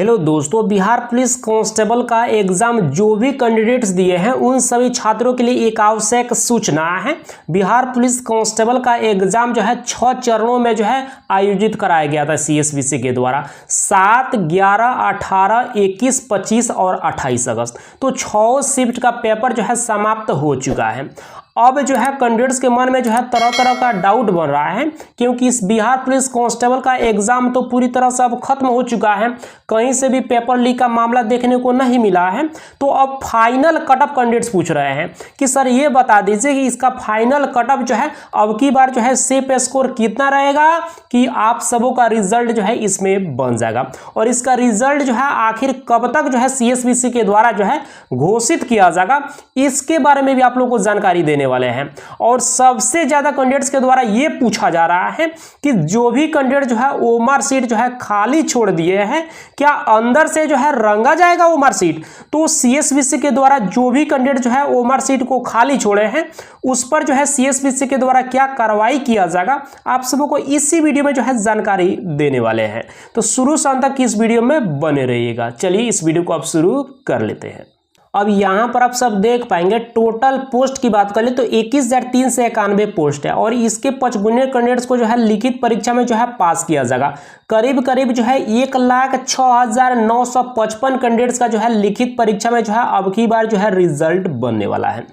Hello दोस्तों, Bihar police constable का exam जो भी कैंडिडेट्स दिए हैं उन सभी छात्रों के लिए एक आवश्यक सूचना है। बिहार पुलिस कांस्टेबल का एग्जाम जो है 6 चरणों में जो है आयोजित कराया गया था सीएसबीसी के द्वारा 7, 11, 18, 21, 25 और 28 अगस्त। तो 6 शिफ्ट का पेपर जो है समाप्त हो चुका है। अब जो है कैंडिडेट्स के मन में जो है तरह तरह का डाउट बन रहा है, क्योंकि इस बिहार पुलिस कांस्टेबल का एग्जाम तो पूरी तरह से अब खत्म हो चुका है, कहीं से भी पेपर लीक का मामला देखने को नहीं मिला है। तो अब फाइनल कटअप कैंडिडेट्स पूछ रहे हैं कि सर ये बता दीजिए कि इसका फाइनल कटअप जो है अब की बार जो है सेफ स्कोर कितना रहेगा कि आप सबों का रिजल्ट जो है इसमें बन जाएगा, और इसका रिजल्ट जो है आखिर कब तक जो है सीएसबीसी के द्वारा जो है घोषित किया जाएगा, इसके बारे में भी आप लोगों को जानकारी देने वाले हैं। और सबसे ज्यादा कैंडिडेट्स के द्वारा यह पूछा जा रहा है कि जो भी कैंडिडेट जो है ओमआर सीट जो है खाली छोड़ दिए हैं, क्या अंदर से जो है रंगा जाएगा ओमआर सीट? तो सीएसबीसी के द्वारा जो भी कैंडिडेट जो है ओमआर सीट को खाली छोड़े हैं उस पर जो है सीएसबीसी के द्वारा क्या कार्रवाई किया जाएगा, आप सबों को इसी वीडियो में जो है जानकारी देने वाले हैं। तो शुरू से अंत तक इस वीडियो में बने रहिएगा। चलिए इस वीडियो को अब शुरू कर लेते हैं। अब यहाँ पर आप सब देख पाएंगे टोटल पोस्ट की बात कर ले तो 21,391 पोस्ट है, और इसके 55 कैंडिडेट्स को जो है लिखित परीक्षा में जो है पास किया जाएगा। करीब करीब जो है 1,06,955 कैंडिडेट्स का जो है लिखित परीक्षा में जो है अब की बार जो है रिजल्ट बनने वाला है।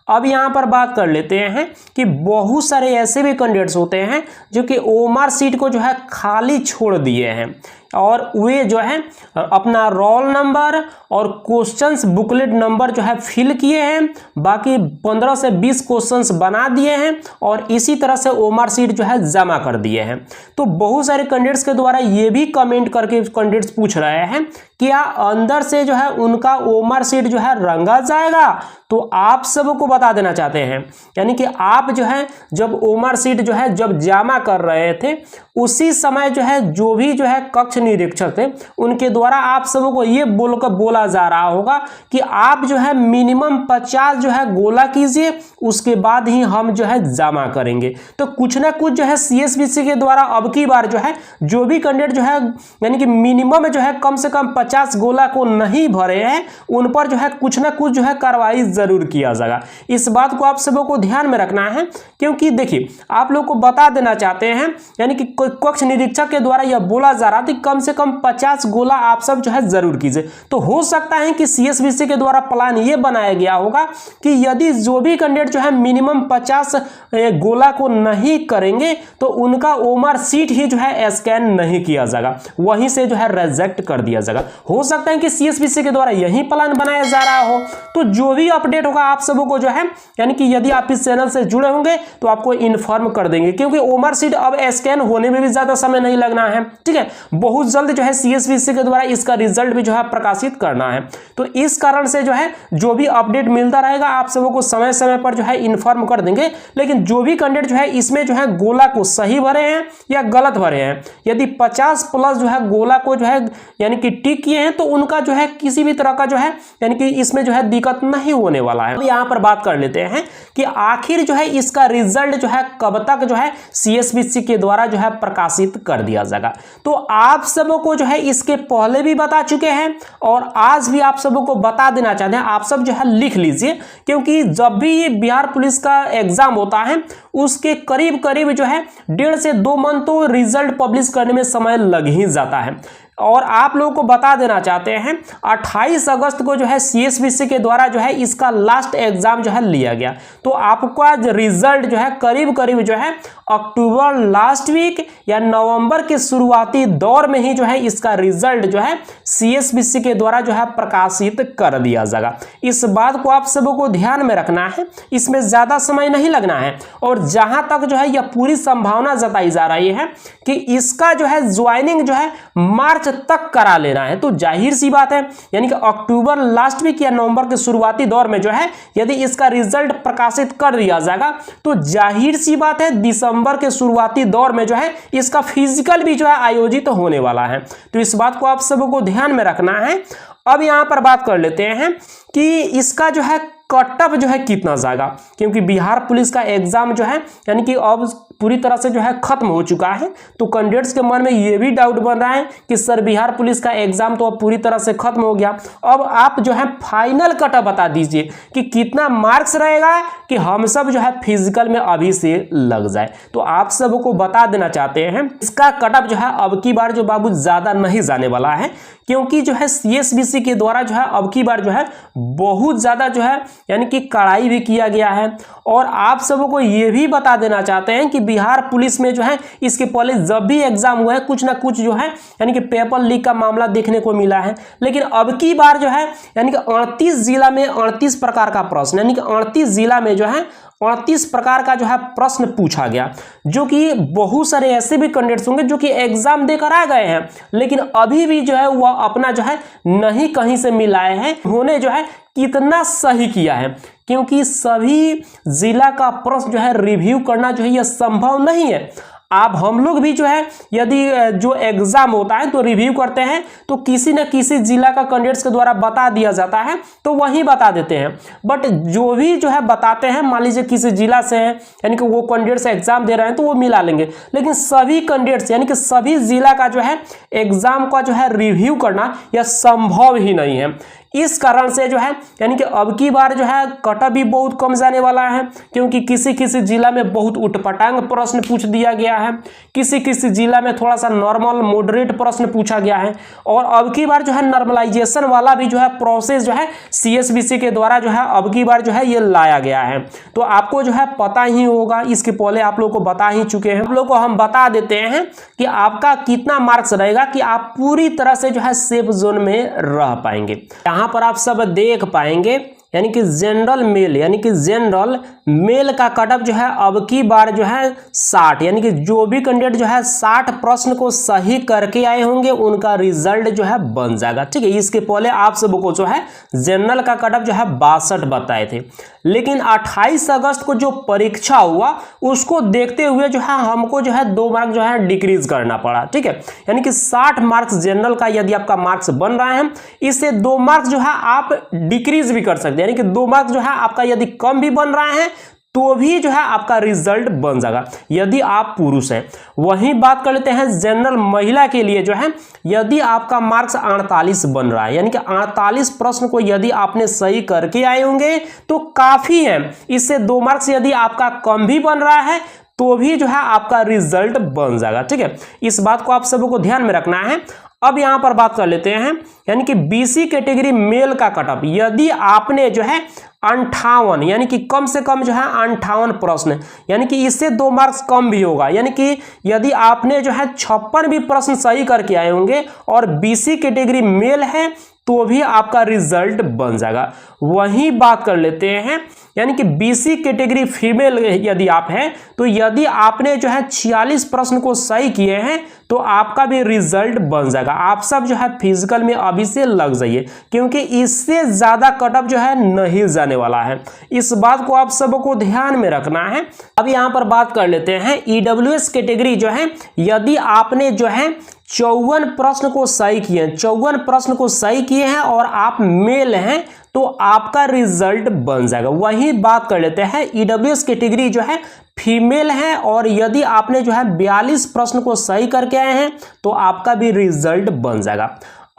अब यहाँ पर बात कर लेते हैं कि बहुत सारे ऐसे भी कैंडिडेट्स होते हैं जो कि ओमआर सीट को जो है खाली छोड़ दिए हैं, और वे जो है अपना रोल नंबर और क्वेश्चंस बुकलेट नंबर जो है फिल किए हैं, बाकी 15 से 20 क्वेश्चंस बना दिए हैं और इसी तरह से ओमआर सीट जो है जमा कर दिए हैं। तो बहुत सारे कैंडिडेट्स के द्वारा ये भी कमेंट करके कैंडिडेट्स पूछ रहे हैं क्या अंदर से जो है उनका ओमआर सीट जो है रंगा जाएगा? तो आप सबको बता देना चाहते हैं, यानी कि आप जो है जब ओमआर सीट जो है जब जमा कर रहे थे उसी समय जो है जो भी जो है कक्ष निरीक्षक थे उनके द्वारा आप सबों को ये बोला जा रहा होगा कि आप जो है मिनिमम 50 जो है गोला कीजिए, उसके बाद ही हम जो है जमा करेंगे। तो कुछ ना कुछ जो है सीएसबीसी के द्वारा अब की बार जो है जो भी कैंडिडेट जो है यानी कि मिनिमम जो है कम से कम 50 गोला को नहीं भरे हैं उन पर जो है कुछ ना कुछ जो है कार्रवाई जरूर किया जाएगा। इस बात को आप सबों को ध्यान में रखना है, क्योंकि देखिए आप लोग को बता देना चाहते हैं, यानी कि कक्ष निरीक्षक के द्वारा यह बोला जा रहा था कम से कम 50 गोला आप सब जो है जरूर कीजिए। तो हो सकता है कि सीएसबीसी के द्वारा प्लान ये बनाया गया होगा कि यदि जो भी कैंडिडेट जो है मिनिमम 50 गोला को नहीं करेंगे तो उनका ओमआर सीट ही जो है स्कैन नहीं किया जाएगा, वहीं से जो है रिजेक्ट कर दिया जाएगा। हो सकता है कि सीएसबीसी के द्वारा यही प्लान बनाया जा रहा हो। तो जो भी अपडेट होगा आप सबों को जो है, यानी कि यदि आप इस चैनल से जुड़े होंगे तो आपको इन्फॉर्म कर देंगे, क्योंकि ओमआर सीट अब स्कैन होने में भी ज्यादा समय नहीं लगना है। ठीक है, बहुत जल्द जो है सीएसबीसी के द्वारा इसका रिजल्ट भी जो है प्रकाशित करना है। तो इस कारण से जो है जो भी अपडेट मिलता रहेगा आप सबों को समय समय पर जो है इन्फॉर्म कर देंगे। लेकिन जो भी कैंडिडेट जो है इसमें जो है गोला को सही भरे हैं या गलत भरे हैं, यदि 50 प्लस जो है गोला को जो है यानी कि टिक किए हैं तो उनका जो है किसी भी तरह का जो है यानी कि इसमें जो है दिक्कत नहीं होने वाला है। यहाँ पर बात कर लेते हैं कि आखिर जो है इसका रिजल्ट जो है कब तक जो है सीएसबीसी के द्वारा जो है प्रकाशित कर दिया जाएगा। तो आप सबों को जो है इसके पहले भी बता चुके हैं और आज भी आप सबों को बता देना चाहते हैं, आप सब जो है लिख लीजिए, क्योंकि जब भी ये बिहार पुलिस का एग्जाम होता है उसके करीब करीब जो है 1.5 से 2 मंथ तो रिजल्ट पब्लिश करने में समय लग ही जाता है। और आप लोगों को बता देना चाहते हैं 28 अगस्त को जो है सीएसबीसी के द्वारा जो है इसका लास्ट एग्जाम जो है लिया गया। तो आपका रिजल्ट जो है करीब करीब जो है अक्टूबर लास्ट वीक या नवंबर के शुरुआती दौर में ही जो है इसका रिजल्ट जो है सीएसबीसी के द्वारा जो है प्रकाशित कर दिया जाएगा। इस बात को आप सबों को ध्यान में रखना है, इसमें ज्यादा समय नहीं लगना है। और जहां तक जो है यह पूरी संभावना जताई जा रही है कि इसका जो है ज्वाइनिंग जो है मार्च तक करा लेना है, तो जाहिर सी बात है यानी कि अक्टूबर लास्ट वीक या नवंबर के शुरुआती दौर में जो है यदि इसका रिजल्ट प्रकाशित कर दिया जाएगा तो जाहिर सी बात है दिसंबर के शुरुआती दौर में जो है इसका फिजिकल भी जो है आयोजित होने वाला है। तो इस बात को आप सबको ध्यान में रखना है। अब यहां पर बात कर लेते हैं कि इसका जो है कट ऑफ जो है कितना जाएगा, क्योंकि बिहार पुलिस का एग्जाम जो है यानी कि अब पूरी तरह से जो है खत्म हो चुका है। तो कैंडिडेट्स के मन में ये भी डाउट बन रहा है कि सर बिहार पुलिस का एग्जाम तो अब पूरी तरह से खत्म हो गया, अब आप जो है फाइनल कट ऑफ बता दीजिए कि कितना मार्क्स रहेगा कि हम सब जो है फिजिकल में अभी से लग जाए। तो आप सबको बता देना चाहते हैं इसका कट ऑफ जो है अब की बार जो बाबू ज्यादा नहीं जाने वाला है, क्योंकि जो है CSBC के द्वारा जो है अब की बार जो है बहुत ज्यादा जो है यानी कि कड़ाई भी किया गया है। और आप सबको ये भी बता देना चाहते हैं कि बिहार पुलिस में जो है इसके पहले जब भी एग्जाम हुआ है कुछ ना कुछ जो है यानी कि पेपर लीक का मामला देखने को मिला है, लेकिन अब की बार जो है यानी कि 38 जिला में 38 प्रकार का प्रश्न, यानी कि 38 जिला में जो है 38 प्रकार का जो है प्रश्न पूछा गया, जो कि बहुत सारे ऐसे भी कैंडिडेट्स होंगे जो कि एग्जाम देकर आ गए हैं लेकिन अभी भी जो है वह अपना जो है नहीं कहीं से मिलाए हैं उन्होंने जो है कितना सही किया है, क्योंकि सभी जिला का प्रश्न जो है रिव्यू करना जो है यह संभव नहीं है। आप हम लोग भी जो है यदि जो एग्जाम होता है तो रिव्यू करते हैं तो किसी न किसी जिला का कैंडिडेट्स के द्वारा बता दिया जाता है तो वही बता देते हैं, बट जो भी जो है बताते हैं मान लीजिए किसी जिला से है यानी कि वो कैंडिडेट्स एग्जाम दे रहे हैं तो वो मिला लेंगे, लेकिन सभी कैंडिडेट्स यानी कि सभी जिला का जो है एग्जाम का जो है रिव्यू करना यह संभव ही नहीं है। इस कारण से जो है यानी कि अब की बार जो है कट ऑफ भी बहुत कम जाने वाला है, क्योंकि किसी किसी जिला में बहुत उटपटांग प्रश्न पूछ दिया गया है, किसी किसी जिला में थोड़ा सा नॉर्मल मॉडरेट प्रश्न पूछा गया है, और अब की बार जो है नॉर्मलाइजेशन वाला भी जो है प्रोसेस जो है CSBC के द्वारा जो है अब की बार जो है ये लाया गया है। तो आपको जो है पता ही होगा, इसके पहले आप लोग को बता ही चुके हैं, आप लोग को हम बता देते हैं कि आपका कितना मार्क्स रहेगा कि आप पूरी तरह से जो है सेफ जोन में रह पाएंगे। यहाँ पर आप सब देख पाएंगे यानी कि जनरल मेल यानी कि जनरल मेल का कट ऑफ जो है अब की बार जो है 60, यानी कि जो भी कैंडिडेट जो है 60 प्रश्न को सही करके आए होंगे उनका रिजल्ट जो है बन जाएगा। ठीक है, इसके पहले आप सबको जो है जनरल का कट ऑफ जो है 62 बताए थे, लेकिन 28 अगस्त को जो परीक्षा हुआ उसको देखते हुए जो है हमको जो है 2 मार्क्स जो है डिक्रीज करना पड़ा। ठीक है, यानी कि 60 मार्क्स जनरल का यदि आपका मार्क्स बन रहा है इससे 2 मार्क्स जो है आप डिक्रीज भी कर सकते हैं, यानी कि 2 मार्क्स जो है आपका यदि कम भी बन रहा है तो भी जो है आपका रिजल्ट बन जाएगा यदि आप पुरुष हैं। वहीं बात कर लेते हैं जनरल महिला के लिए जो है यदि आपका मार्क्स 48 बन रहा है, यानी कि 48 प्रश्न को यदि आपने सही करके आए होंगे तो काफी है, इससे 2 मार्क्स यदि आपका कम भी बन रहा है तो भी जो है आपका रिजल्ट बन जाएगा। ठीक है, इस बात को आप सबको ध्यान में रखना है। अब यहां पर बात कर लेते हैं यानी कि BC कैटेगरी मेल का कट ऑफ, यदि आपने जो है 58 यानी कि कम से कम जो है 58 प्रश्न, यानी कि इससे 2 मार्क्स कम भी होगा, यानी कि यदि आपने जो है 56 भी प्रश्न सही करके आए होंगे और BC कैटेगरी मेल है तो भी आपका रिजल्ट बन जाएगा। वही बात कर लेते हैं यानी कि BC कैटेगरी फीमेल यदि आप हैं तो यदि आपने जो है 46 प्रश्न को सही किए हैं तो आपका भी रिजल्ट बन जाएगा। आप सब जो है फिजिकल में अभी से लग जाइए, क्योंकि इससे ज्यादा कट ऑफ जो है नहीं जाने वाला है, इस बात को आप सबको ध्यान में रखना है। अब यहां पर बात कर लेते हैं EWS कैटेगरी जो है यदि आपने जो है 54 प्रश्न को सही किए हैं, 54 प्रश्न को सही किए हैं और आप मेल हैं तो आपका रिजल्ट बन जाएगा। वही बात कर लेते हैं EWS कैटेगरी जो है फीमेल है और यदि आपने जो है 42 प्रश्न को सही करके आए हैं तो आपका भी रिजल्ट बन जाएगा।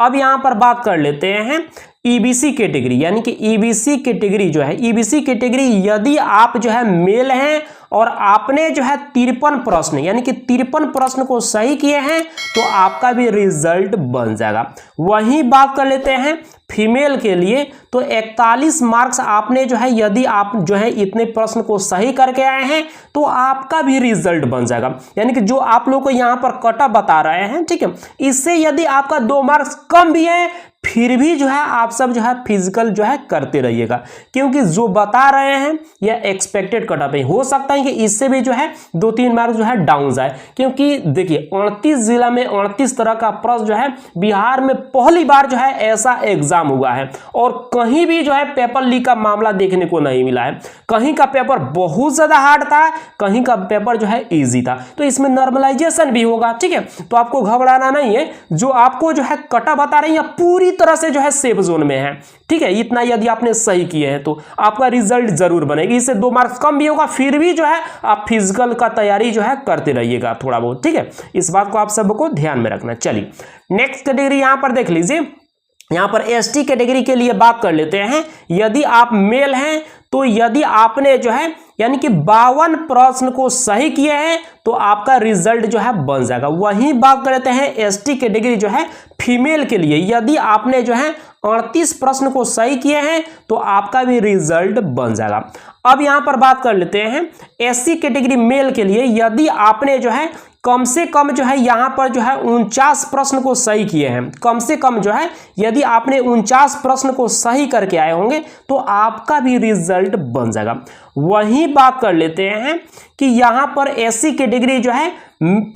अब यहां पर बात कर लेते हैं EBC कैटेगरी, यानी कि EBC कैटेगरी जो है EBC कैटेगरी यदि आप जो है मेल हैं और आपने जो है 53 प्रश्न यानी कि 53 प्रश्न को सही किए हैं तो आपका भी रिजल्ट बन जाएगा। वही बात कर लेते हैं फीमेल के लिए तो 41 मार्क्स आपने जो है यदि आप जो है इतने प्रश्न को सही करके आए हैं तो आपका भी रिजल्ट बन जाएगा, यानी कि जो आप लोग को यहाँ पर कट ऑफ बता रहे हैं। ठीक है, इससे यदि आपका 2 मार्क्स कम भी है फिर भी जो है आप सब जो है फिजिकल जो है करते रहिएगा, क्योंकि जो बता रहे हैं यह एक्सपेक्टेड कट ऑफ है। हो सकता है कि इससे भी जो है 2-3 मार्क्स जो है डाउन जाए, क्योंकि देखिए 29 जिला में 29 तरह का प्रश्न जो है बिहार में पहली बार जो है ऐसा एग्जाम हुआ है और कहीं भी जो है पेपर लीक का मामला देखने को नहीं मिला है। कहीं का पेपर बहुत ज्यादा हार्ड था, कहीं का पेपर जो है ईजी था, तो इसमें नॉर्मलाइजेशन भी होगा। ठीक है, तो आपको घबराना नहीं है, जो आपको जो है कट ऑफ बता रही है पूरी तरह से जो है सेफ जोन में है, ठीक है। इतना यदि आपने सही किए हैं तो आपका रिजल्ट जरूर बनेगी। इससे 2 मार्क्स कम भी होगा, फिर भी जो है आप फिजिकल का तैयारी जो है करते रहिएगा थोड़ा बहुत, ठीक है। इस बात को आप सबको ध्यान में रखना। चलिए नेक्स्ट कैटेगरी यहां पर देख लीजिए। यहां पर एसटी कैटेगरी के लिए बात कर लेते हैं। यदि आप मेल हैं तो यदि आपने जो है यानी कि 52 प्रश्न को सही किए हैं तो आपका रिजल्ट जो है बन जाएगा। वहीं बात कर लेते हैं एसटी कैटेगरी जो है फीमेल के लिए। यदि आपने जो है 38 प्रश्न को सही किए हैं तो आपका भी रिजल्ट बन जाएगा। अब यहां पर बात कर लेते हैं एससी कैटेगरी मेल के लिए। यदि आपने जो है कम से कम जो है यहां पर जो है 49 प्रश्न को सही किए हैं, कम से कम जो है यदि आपने 49 प्रश्न को सही करके आए होंगे तो आपका भी रिजल्ट बन जाएगा। वहीं बात कर लेते हैं कि यहां पर एससी कैटेगरी जो है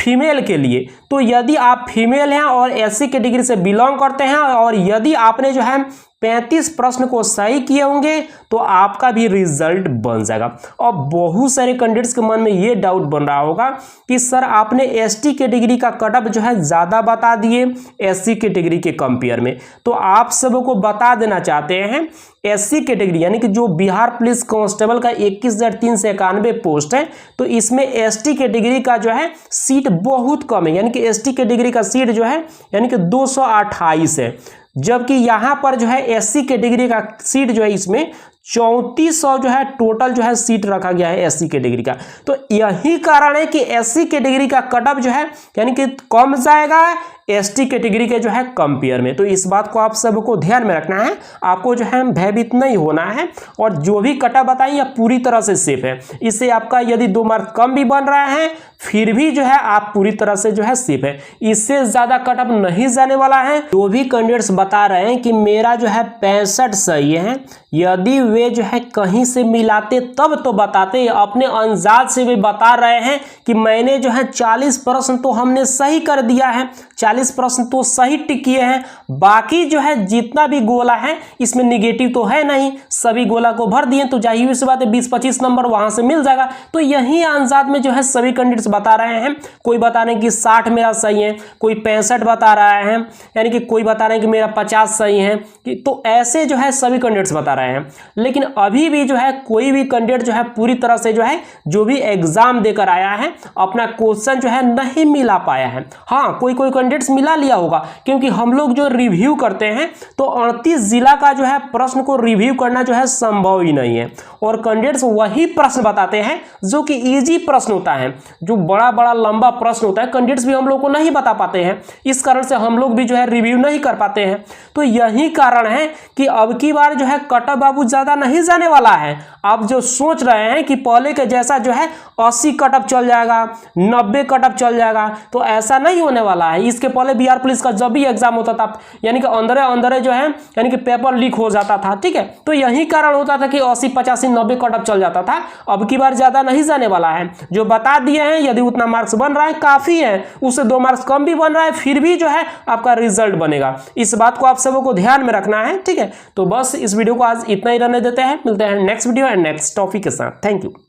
फीमेल के लिए, तो यदि आप फीमेल हैं और एससी कैटेगरी से बिलोंग करते हैं और यदि आपने जो है 35 प्रश्न को सही किए होंगे तो आपका भी रिजल्ट बन जाएगा। और बहुत सारे कैंडिडेट्स के मन में ये डाउट बन रहा होगा कि सर आपने एसटी कैटेगरी का कट ऑफ जो है ज़्यादा बता दिए एससी कैटेगरी के कंपेयर में। तो आप सबको बता देना चाहते हैं एससी कैटेगरी यानी कि जो बिहार पुलिस कांस्टेबल का 21,391 पोस्ट है, तो इसमें एसटी कैटेगरी का जो है सीट बहुत कम है। यानी कि एसटी कैटेगरी का सीट जो है यानी कि 228 है, जबकि यहां पर जो है एससी कैटेगरी का सीट जो है इसमें 3400 जो है टोटल जो है सीट रखा गया है एससी कैटेगरी का। तो यही कारण है कि एससी कैटेगरी का कट ऑफ जो है यानी कि कम जाएगा एसटी कैटेगरी के जो है कंपेयर में। तो इस बात को आप सबको ध्यान में रखना है, आपको जो है भयभीत नहीं होना है। और जो भी कट ऑफ बताइए पूरी तरह से सेफ है। इससे आपका यदि 2 मार्क्स कम भी बन रहा है फिर भी जो है आप पूरी तरह से जो है सेफ है। इससे ज्यादा कट ऑफ नहीं जाने वाला है। जो भी कैंडिडेट्स बता रहे हैं कि मेरा जो है 65 सही है, यदि वे जो है कहीं से मिलाते तब तो बताते, अपने अंदाज से वे बता रहे हैं कि मैंने जो है 40 प्रश्न तो हमने सही कर दिया है, 40 प्रश्न तो सही टिक किए हैं, बाकी जो है जितना भी गोला है इसमें निगेटिव तो है नहीं, सभी गोला को भर दिए तो जाहिर सी बात है 20-25 नंबर वहां से मिल जाएगा। तो यही अंदाज में जो है सभी कैंडिडेट्स बता रहे हैं। कोई बता रहे हैं कि 60 मेरा सही है, कोई 65 बता रहा है, यानी कि कोई बता रहे हैं कि मेरा 50 सही है। तो ऐसे जो है सभी कैंडिडेट्स बता रहे हैं। लेकिन अभी भी जो है कोई भी कैंडिडेट जो है पूरी तरह से जो है जो भी एग्जाम देकर आया है अपना क्वेश्चन जो है नहीं मिला पाया है। हाँ, कोई कैंडिडेट्स मिला लिया होगा, क्योंकि हम लोग जो रिव्यू करते हैं तो 38 जिला का जो है प्रश्न को रिव्यू करना जो है संभव ही नहीं है। और कैंडिडेट्स वही प्रश्न बताते हैं जो कि इजी प्रश्न होता है, जो बड़ा बड़ा लंबा प्रश्न होता है कैंडिडेट्स भी हम लोग को नहीं बता पाते हैं। इस कारण से हम लोग भी जो है रिव्यू नहीं कर पाते हैं। तो यही कारण है कि अब की बार जो है कट ऑफ बाबू ज्यादा नहीं जाने वाला है। आप जो सोच रहे हैं कि पहले के जैसा जो है 80 कट ऑफ चल जाएगा, 90 कट ऑफ चल जाएगा, तो ऐसा नहीं होने वाला है। इसके पहले बिहार पुलिस का जब भी एग्जाम होता था यानी कि अंदर जो है यानी कि पेपर लीक हो जाता था, ठीक है। तो यही कारण होता था कि 80, 85, 90 कट ऑफ चल जाता था। अब की बार ज्यादा नहीं जाने वाला है। जो बता दिए हैं यदि उतना मार्क्स बन रहा है काफी है, उससे 2 मार्क्स कम भी बन रहा है फिर भी जो है आपका रिजल्ट बनेगा। इस बात को आप सबको ध्यान में रखना है, ठीक है। तो बस इस वीडियो को आज इतना ही रहने देते हैं। मिलते हैं next video and next topic के साथ। Thank you.